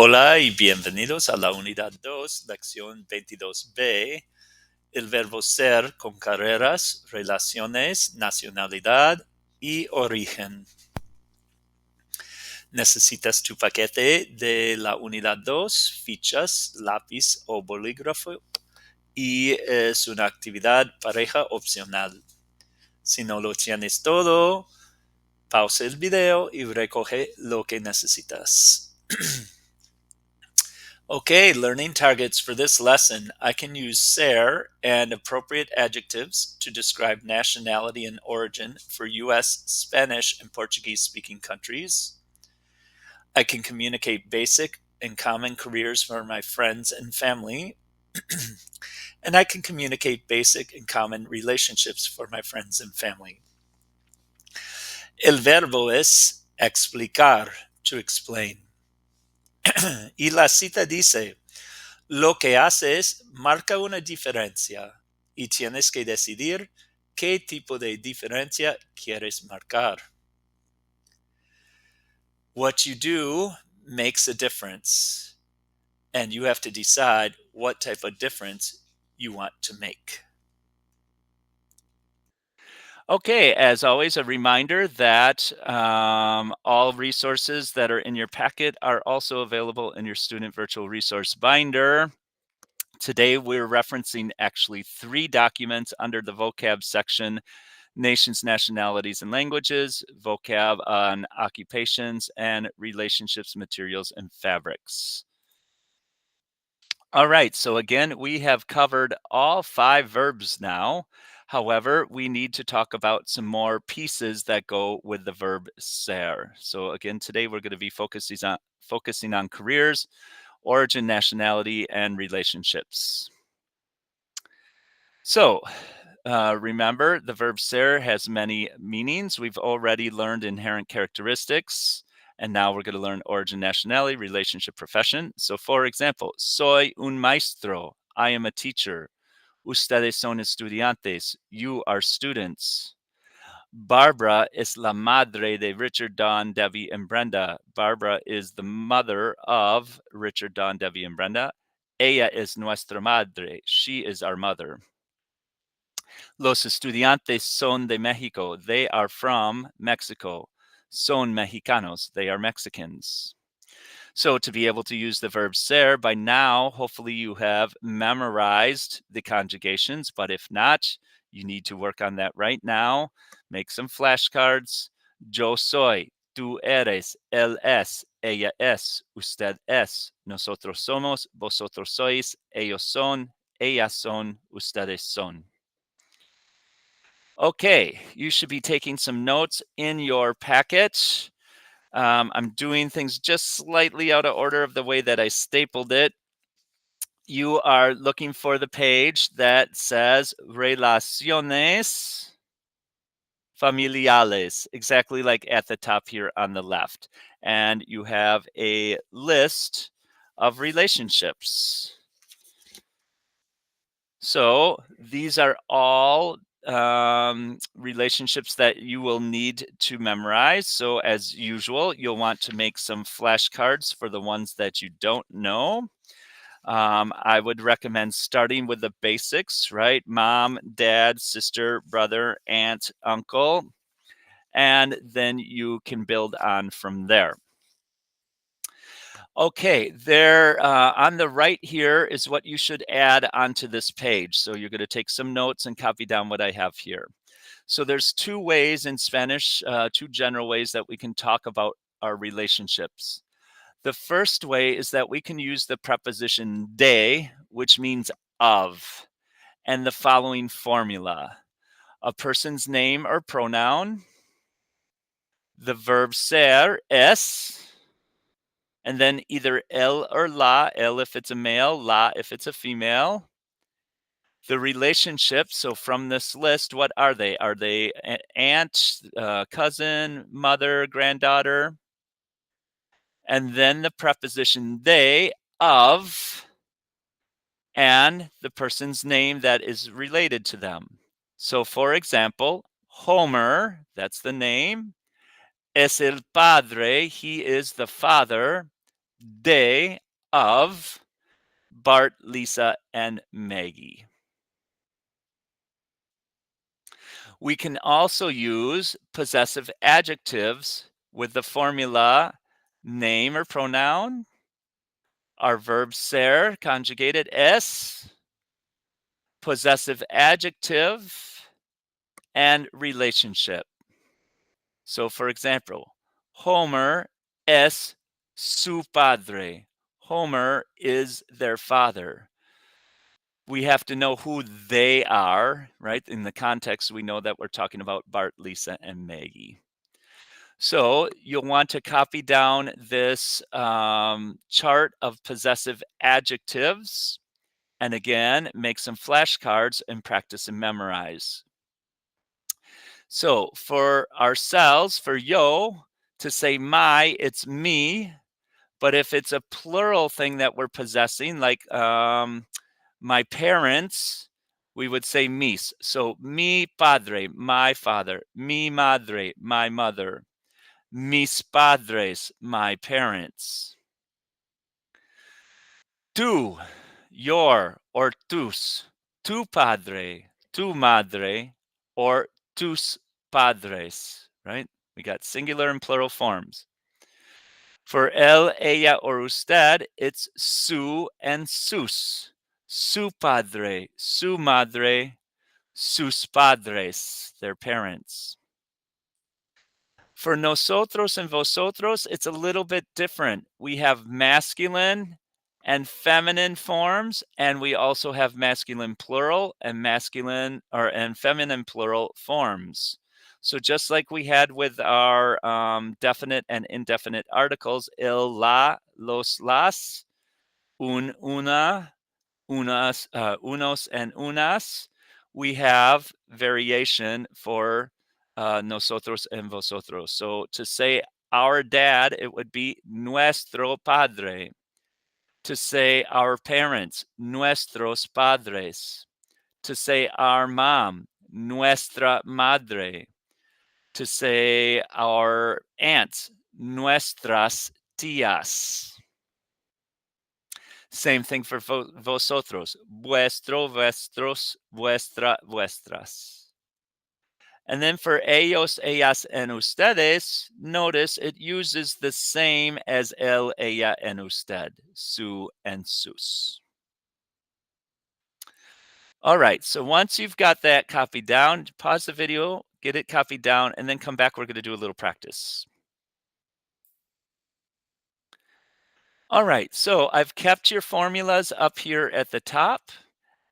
Hola y bienvenidos a la unidad 2, lección 22b, el verbo ser con carreras, relaciones, nacionalidad y origen. Necesitas tu paquete de la unidad 2, fichas, lápiz o bolígrafo y es una actividad pareja opcional. Si no lo tienes todo, pausa el video y recoge lo que necesitas. Okay, learning targets for this lesson. I can use ser and appropriate adjectives to describe nationality and origin for U.S., Spanish, and Portuguese-speaking countries. I can communicate basic and common careers for my friends and family. And I can communicate basic and common relationships for my friends and family. El verbo es explicar, to explain. Y la cita dice, lo que haces marca una diferencia y tienes que decidir qué tipo de diferencia quieres marcar. What you do makes a difference, and you have to decide what type of difference you want to make. Okay, as always, a reminder that all resources that are in your packet are also available in your Student Virtual Resource Binder. Today, we're referencing actually 3 documents under the vocab section: nations, nationalities, and languages, vocab on occupations, and relationships, materials, and fabrics. All right, so again, we have covered all 5 verbs now. However, we need to talk about some more pieces that go with the verb ser. So again, today we're going to be focusing on careers, origin, nationality, and relationships. So, remember, the verb ser has many meanings. We've already learned inherent characteristics, and now we're going to learn origin, nationality, relationship, profession. So, for example, soy un maestro. I am a teacher. Ustedes son estudiantes. You are students. Barbara es la madre de Richard, Don, Debbie, and Brenda. Barbara is the mother of Richard, Don, Debbie, and Brenda. Ella es nuestra madre. She is our mother. Los estudiantes son de Mexico. They are from Mexico. Son mexicanos. They are Mexicans. So to be able to use the verb ser, by now, hopefully you have memorized the conjugations, but if not, you need to work on that right now. Make some flashcards. Yo soy, tú eres, él es, ella es, usted es, nosotros somos, vosotros sois, ellos son, ellas son, ustedes son. Okay, you should be taking some notes in your packet. I'm doing things just slightly out of order of the way that I stapled it. You are looking for the page that says relaciones familiares, exactly like at the top here on the left. And you have a list of relationships. So these are all relationships that you will need to memorize. So as usual, you'll want to make some flashcards for the ones that you don't know. I would recommend starting with the basics, right? Mom, dad, sister, brother, aunt, uncle, and then you can build on from there. Okay, there on the right here is what you should add onto this page. So you're going to take some notes and copy down what I have here. So there's 2 ways in Spanish, 2 general ways that we can talk about our relationships. The first way is that we can use the preposition de, which means of, and the following formula: a person's name or pronoun, the verb ser, es, and then either el or la, el if it's a male, la if it's a female. The relationship, so from this list, what are they? Are they aunt, cousin, mother, granddaughter? And then the preposition de, of, and the person's name that is related to them. So for example, Homer, that's the name, es el padre, he is the father, de, of Bart, Lisa, and Maggie. We can also use possessive adjectives with the formula name or pronoun, our verb ser conjugated s, possessive adjective, and relationship. So for example, Homer es su padre. Homer is their father. We have to know who they are, right? In the context, we know that we're talking about Bart, Lisa, and Maggie. So you'll want to copy down this chart of possessive adjectives. And again, make some flashcards and practice and memorize. So for ourselves, for yo, to say my, it's me. But if it's a plural thing that we're possessing, like my parents, we would say mis. So mi padre, my father, mi madre, my mother, mis padres, my parents. Tu, your, or tus, tu padre, tu madre, or tus padres, right? We got singular and plural forms. For él, ella, or usted, it's su and sus. Su padre, su madre, sus padres, their parents. For nosotros and vosotros, it's a little bit different. We have masculine and feminine forms, and we also have masculine plural and masculine and feminine plural forms. So just like we had with our definite and indefinite articles, el, la, los, las, un, una, unas, unos, and unas, we have variation for nosotros and vosotros. So to say our dad, it would be nuestro padre. To say our parents, nuestros padres. To say our mom, nuestra madre. To say our aunts, nuestras tías. Same thing for vosotros. Vuestro, vuestros, vuestra, vuestras. And then for ellos, ellas, and ustedes, notice it uses the same as el, ella, and usted. Su and sus. All right, so once you've got that copied down, pause the video, get it copied down, and then come back. We're going to do a little practice. All right, so I've kept your formulas up here at the top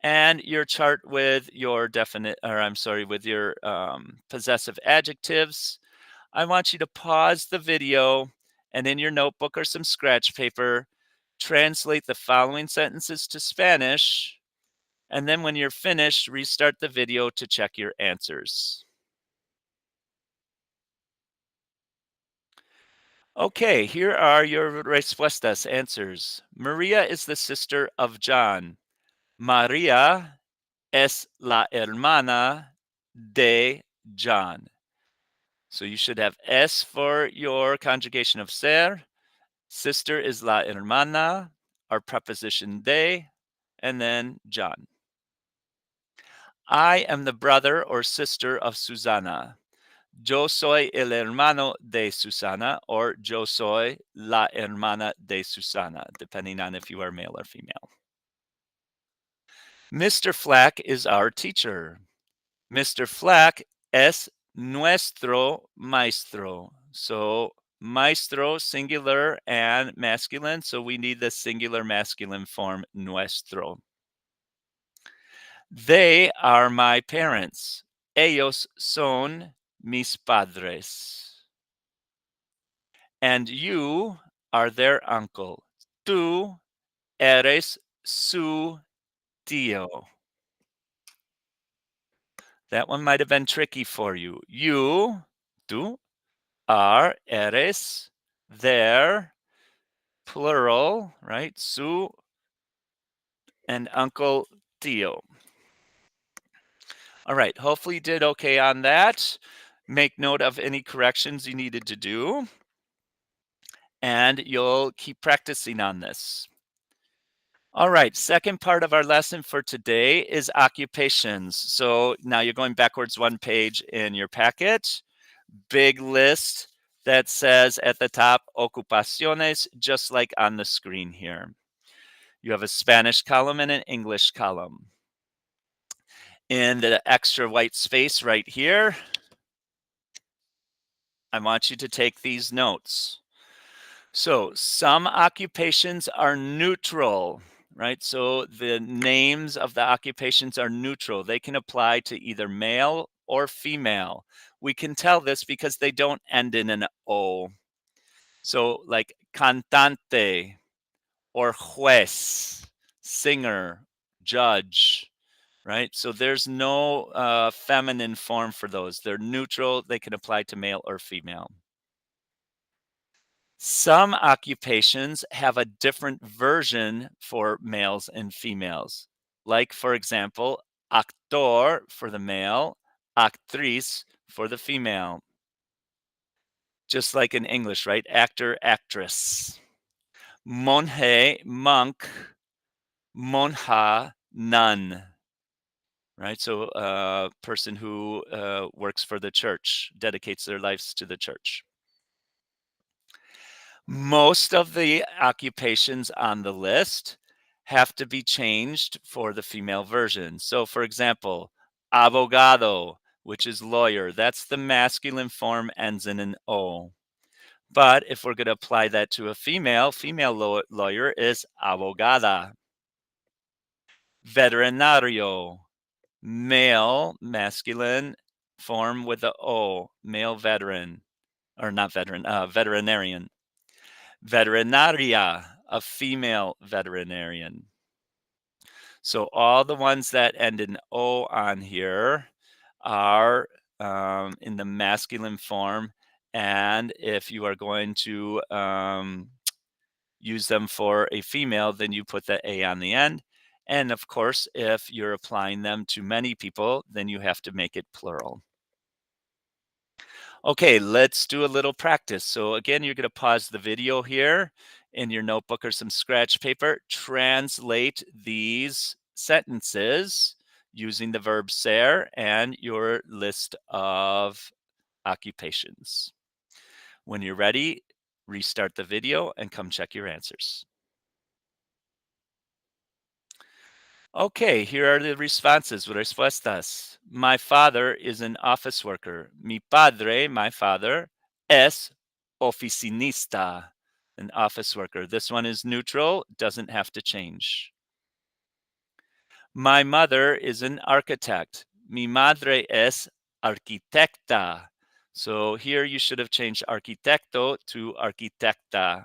and your chart with your with your possessive adjectives. I want you to pause the video and in your notebook or some scratch paper, translate the following sentences to Spanish. And then when you're finished, restart the video to check your answers. Okay, here are your respuestas, answers. Maria is the sister of John. Maria es la hermana de John. So you should have es for your conjugation of ser. Sister is la hermana, our preposition de, and then John. I am the brother or sister of Susana. Yo soy el hermano de Susana, or yo soy la hermana de Susana, depending on if you are male or female. Mr. Flack is our teacher. Mr. Flack es nuestro maestro. So maestro, singular and masculine. So we need the singular masculine form nuestro. They are my parents. Ellos son mis padres. And you are their uncle. Tú eres su tío. That one might have been tricky for you. You, tú, are, eres, their, plural, right? Su and uncle tío. All right, hopefully you did okay on that. Make note of any corrections you needed to do. and you'll keep practicing on this. All right, second part of our lesson for today is occupations. So now you're going backwards one page in your packet. Big list that says at the top, ocupaciones, just like on the screen here. You have a Spanish column and an English column. In the extra white space right here, I want you to take these notes. So some occupations are neutral, right? So the names of the occupations are neutral. They can apply to either male or female. We can tell this because they don't end in an O. So like cantante or juez, singer, judge, right? So there's no feminine form for those. They're neutral. They can apply to male or female. Some occupations have a different version for males and females. Like, for example, actor for the male, actriz for the female. Just like in English, right? Actor, actress. Monje, monk, monja, nun. Right? So a person who works for the church, dedicates their lives to the church. Most of the occupations on the list have to be changed for the female version. So, for example, abogado, which is lawyer, that's the masculine form, ends in an O. But if we're going to apply that to a female lawyer is abogada. Veterinario, male, masculine form with the O, male veteran, or not veteran, veterinarian. Veterinaria, a female veterinarian. So all the ones that end in O on here are in the masculine form. And if you are going to use them for a female, then you put the A on the end. And of course, if you're applying them to many people, then you have to make it plural. Okay, let's do a little practice. So again, you're going to pause the video here in your notebook or some scratch paper. Translate these sentences using the verb ser and your list of occupations. When you're ready, restart the video and come check your answers. Okay, here are the responses, respuestas. My father is an office worker. Mi padre, my father, es oficinista, an office worker. This one is neutral, doesn't have to change. My mother is an architect. Mi madre es arquitecta. So here you should have changed arquitecto to arquitecta.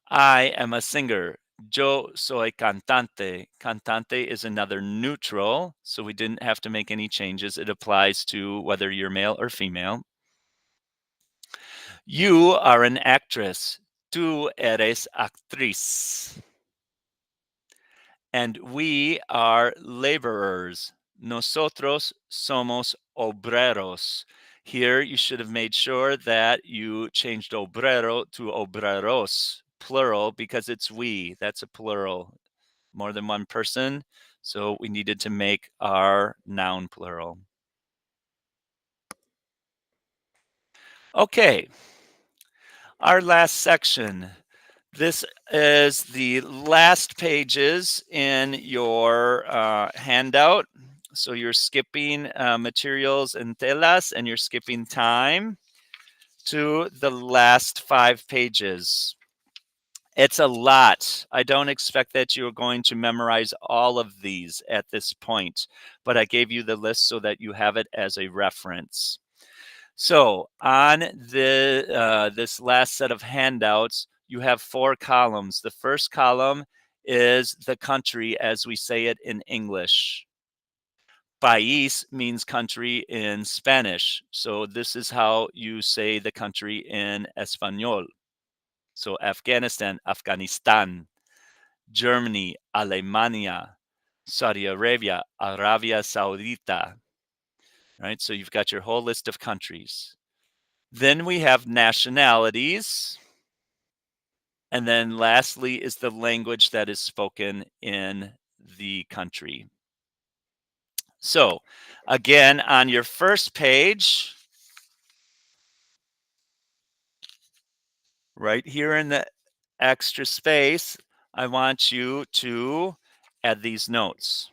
I am a singer. Yo soy cantante. Cantante is another neutral, so we didn't have to make any changes. It applies to whether you're male or female. You are an actress. Tú eres actriz. And we are laborers. Nosotros somos obreros. Here you should have made sure that you changed obrero to obreros, plural, because it's we. That's a plural, more than one person. So we needed to make our noun plural. Okay, our last section. This is the last pages in your handout. So you're skipping materials and telas, and you're skipping time to the last 5 pages. It's a lot. I don't expect that you're going to memorize all of these at this point, but I gave you the list so that you have it as a reference. So on this last set of handouts, you have 4 columns. The first column is the country as we say it in English. País means country in Spanish. So this is how you say the country in Espanol. So Afghanistan, Afghanistan. Germany, Alemania. Saudi Arabia, Arabia Saudita. Right? So you've got your whole list of countries. Then we have nationalities. And then lastly is the language that is spoken in the country. So again, on your first page, right here in the extra space, I want you to add these notes.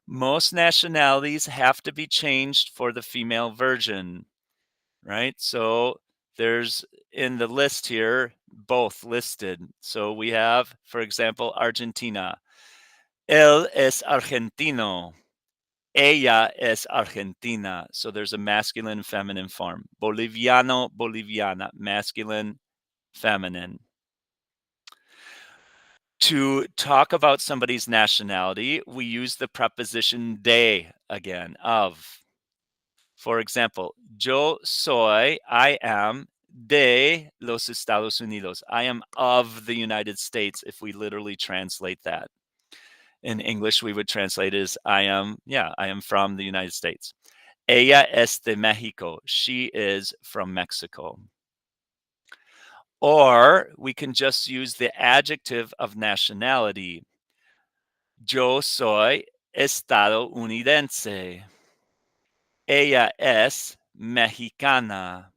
Most nationalities have to be changed for the female version, right? So there's in the list here, both listed. So we have, for example, Argentina. Él es argentino. Ella es argentina. So there's a masculine and feminine form. Boliviano, boliviana, masculine, feminine. To talk about somebody's nationality, we use the preposition de again, of. For example, yo soy, I am, de los Estados Unidos. I am of the United States if we literally translate that. In English, we would translate it as I am from the United States. Ella es de Mexico. She is from Mexico. Or we can just use the adjective of nationality. Yo soy estadounidense. Ella es mexicana.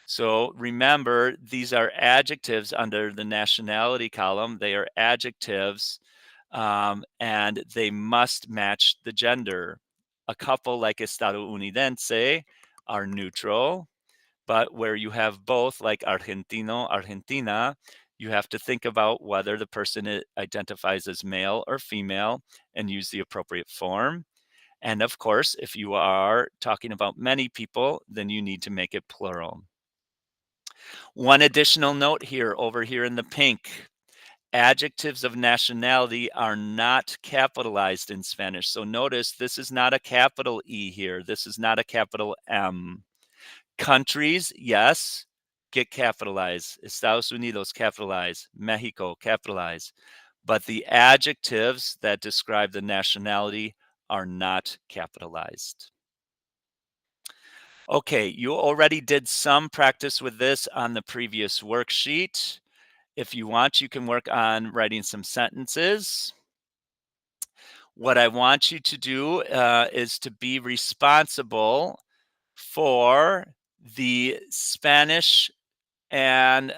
So remember, these are adjectives under the nationality column. They are adjectives, and they must match the gender. A couple like estadounidense are neutral, but where you have both, like argentino, argentina, you have to think about whether the person identifies as male or female and use the appropriate form. And of course, if you are talking about many people, then you need to make it plural. One additional note here, over here in the pink, adjectives of nationality are not capitalized in Spanish. So notice this is not a capital E here. This is not a capital M. Countries, yes, get capitalized. Estados Unidos, capitalize. Mexico, capitalize. But the adjectives that describe the nationality are not capitalized. Okay, you already did some practice with this on the previous worksheet. If you want, you can work on writing some sentences. What I want you to do is to be responsible for the Spanish and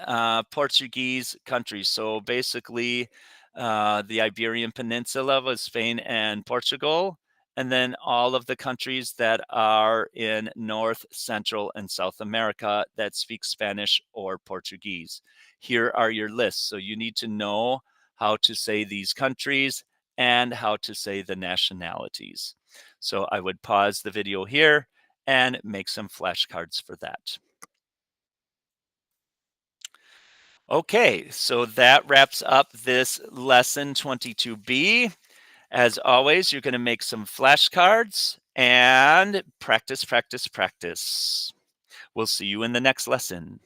Portuguese countries. So basically, the Iberian Peninsula with Spain and Portugal, and then all of the countries that are in North, Central, and South America that speak Spanish or Portuguese. Here are your lists. So you need to know how to say these countries and how to say the nationalities. So I would pause the video here and make some flashcards for that. Okay, so that wraps up this lesson 22B. As always, you're going to make some flashcards and practice, practice, practice. We'll see you in the next lesson.